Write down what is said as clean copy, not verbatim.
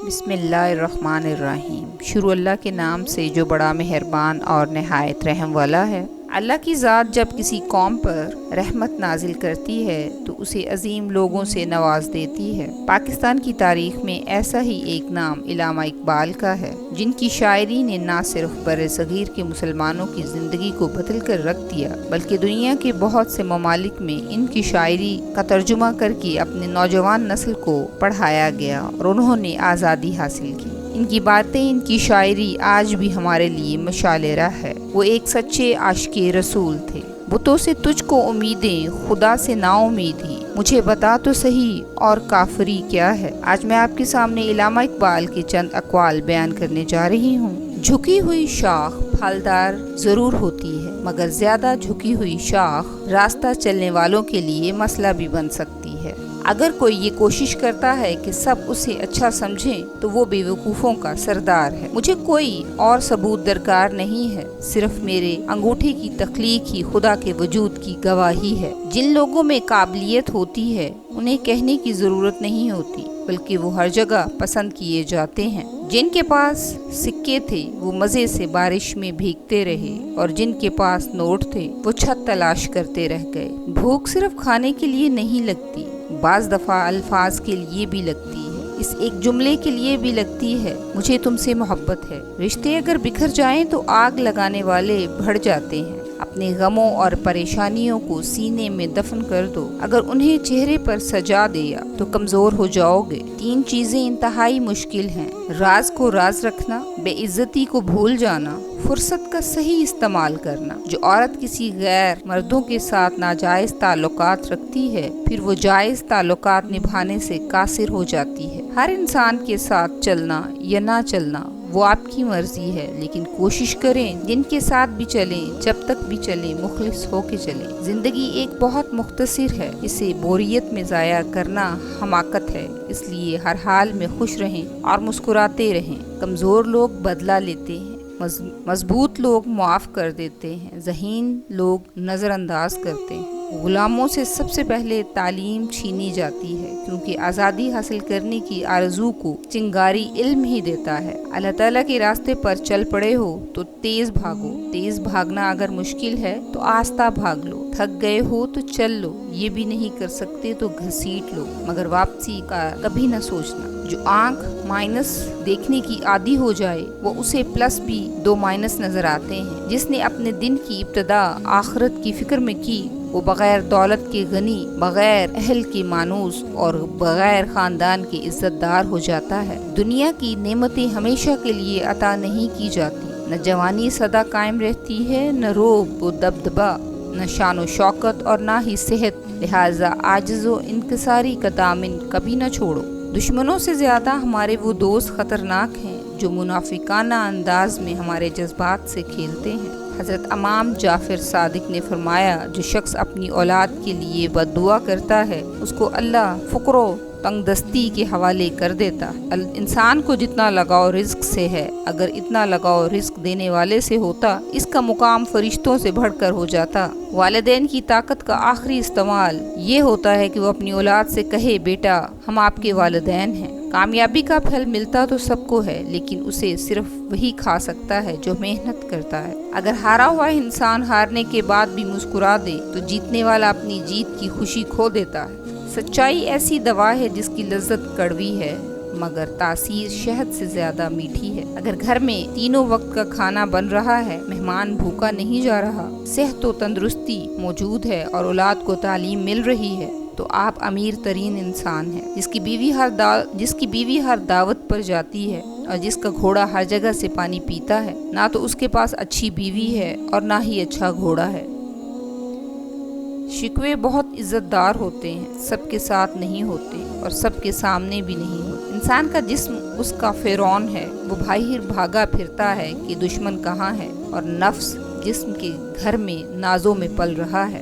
بسم اللہ الرحمن الرحیم۔ شروع اللہ کے نام سے جو بڑا مہربان اور نہایت رحم والا ہے۔ اللہ کی ذات جب کسی قوم پر رحمت نازل کرتی ہے تو اسے عظیم لوگوں سے نواز دیتی ہے۔ پاکستان کی تاریخ میں ایسا ہی ایک نام علامہ اقبال کا ہے، جن کی شاعری نے نہ صرف بر صغیر کے مسلمانوں کی زندگی کو بدل کر رکھ دیا، بلکہ دنیا کے بہت سے ممالک میں ان کی شاعری کا ترجمہ کر کے اپنے نوجوان نسل کو پڑھایا گیا اور انہوں نے آزادی حاصل کی۔ ان کی باتیں، ان کی شاعری آج بھی ہمارے لیے مشعل راہ ہے۔ وہ ایک سچے عاشق رسول تھے۔ بتوں سے تجھ کو امیدیں، خدا سے نا امیدی، مجھے بتا تو صحیح اور کافری کیا ہے۔ آج میں آپ کے سامنے علامہ اقبال کے چند اقوال بیان کرنے جا رہی ہوں۔ جھکی ہوئی شاخ پھلدار ضرور ہوتی ہے، مگر زیادہ جھکی ہوئی شاخ راستہ چلنے والوں کے لیے مسئلہ بھی بن سکتی ہے۔ اگر کوئی یہ کوشش کرتا ہے کہ سب اسے اچھا سمجھیں تو وہ بے وقوفوں کا سردار ہے۔ مجھے کوئی اور ثبوت درکار نہیں ہے، صرف میرے انگوٹھے کی تخلیق ہی خدا کے وجود کی گواہی ہے۔ جن لوگوں میں قابلیت ہوتی ہے انہیں کہنے کی ضرورت نہیں ہوتی، بلکہ وہ ہر جگہ پسند کیے جاتے ہیں۔ جن کے پاس سکے تھے وہ مزے سے بارش میں بھیگتے رہے، اور جن کے پاس نوٹ تھے وہ چھت تلاش کرتے رہ گئے۔ بھوک صرف کھانے کے لیے نہیں لگتی، بعض دفعہ الفاظ کے لیے بھی لگتی ہے، اس ایک جملے کے لیے بھی لگتی ہے، مجھے تم سے محبت ہے۔ رشتے اگر بکھر جائیں تو آگ لگانے والے بڑھ جاتے ہیں۔ اپنے غموں اور پریشانیوں کو سینے میں دفن کر دو، اگر انہیں چہرے پر سجا دیا تو کمزور ہو جاؤ گے۔ تین چیزیں انتہائی مشکل ہیں: راز کو راز رکھنا، بے عزتی کو بھول جانا، فرصت کا صحیح استعمال کرنا۔ جو عورت کسی غیر مردوں کے ساتھ ناجائز تعلقات رکھتی ہے، پھر وہ جائز تعلقات نبھانے سے قاصر ہو جاتی ہے۔ ہر انسان کے ساتھ چلنا یا نہ چلنا وہ آپ کی مرضی ہے، لیکن کوشش کریں جن کے ساتھ بھی چلیں، جب تک بھی چلیں مخلص ہو کے چلیں۔ زندگی ایک بہت مختصر ہے، اسے بوریت میں ضائع کرنا حماقت ہے، اس لیے ہر حال میں خوش رہیں اور مسکراتے رہیں۔ کمزور لوگ بدلہ لیتے ہیں، مضبوط لوگ معاف کر دیتے ہیں، ذہین لوگ نظر انداز کرتے ہیں۔ غلاموں سے سب سے پہلے تعلیم چھینی جاتی ہے، کیونکہ آزادی حاصل کرنے کی آرزو کو چنگاری علم ہی دیتا ہے۔ اللہ تعالیٰ کے راستے پر چل پڑے ہو تو تیز بھاگو، تیز بھاگنا اگر مشکل ہے تو آہستہ بھاگ لو۔ تھک گئے ہو تو چل لو، یہ بھی نہیں کر سکتے تو گھسیٹ لو، مگر واپسی کا کبھی نہ سوچنا۔ جو آنکھ مائنس دیکھنے کی عادی ہو جائے وہ اسے پلس بھی دو مائنس نظر آتے ہیں۔ جس نے اپنے دن کی ابتدا آخرت کی فکر میں کی، وہ بغیر دولت کے غنی، بغیر اہل کے مانوس اور بغیر خاندان کے عزت دار ہو جاتا ہے۔ دنیا کی نعمتیں ہمیشہ کے لیے عطا نہیں کی جاتی، نہ جوانی سدا قائم رہتی ہے، نہ روب و دبدبا، نہ شان و شوکت اور نہ ہی صحت، لہٰذا عاجز و انکساری کا دامن کبھی نہ چھوڑو۔ دشمنوں سے زیادہ ہمارے وہ دوست خطرناک ہیں جو منافقانہ انداز میں ہمارے جذبات سے کھیلتے ہیں۔ حضرت امام جعفر صادق نے فرمایا، جو شخص اپنی اولاد کے لیے بد دعا کرتا ہے اس کو اللہ فقر و تنگ دستی کے حوالے کر دیتا ہے۔ انسان کو جتنا لگاؤ رزق سے ہے، اگر اتنا لگاؤ رزق دینے والے سے ہوتا، اس کا مقام فرشتوں سے بڑھ کر ہو جاتا۔ والدین کی طاقت کا آخری استعمال یہ ہوتا ہے کہ وہ اپنی اولاد سے کہے، بیٹا ہم آپ کے والدین ہیں۔ کامیابی کا پھل ملتا تو سب کو ہے، لیکن اسے صرف وہی کھا سکتا ہے جو محنت کرتا ہے۔ اگر ہارا ہوا انسان ہارنے کے بعد بھی مسکرا دے تو جیتنے والا اپنی جیت کی خوشی کھو دیتا ہے۔ سچائی ایسی دوا ہے جس کی لذت کڑوی ہے مگر تاثیر شہد سے زیادہ میٹھی ہے۔ اگر گھر میں تینوں وقت کا کھانا بن رہا ہے، مہمان بھوکا نہیں جا رہا، صحت و تندرستی موجود ہے اور اولاد کو تعلیم مل رہی ہے، تو آپ امیر ترین انسان ہیں۔ جس کی بیوی ہر دعوت پر جاتی ہے اور جس کا گھوڑا ہر جگہ سے پانی پیتا ہے، نہ تو اس کے پاس اچھی بیوی ہے اور نہ ہی اچھا گھوڑا ہے۔ شکوے بہت عزت دار ہوتے ہیں، سب کے ساتھ نہیں ہوتے اور سب کے سامنے بھی نہیں ہوتے۔ انسان کا جسم اس کا فرعون ہے، وہ باہر بھاگا پھرتا ہے کہ دشمن کہاں ہے، اور نفس جسم کے گھر میں نازوں میں پل رہا ہے۔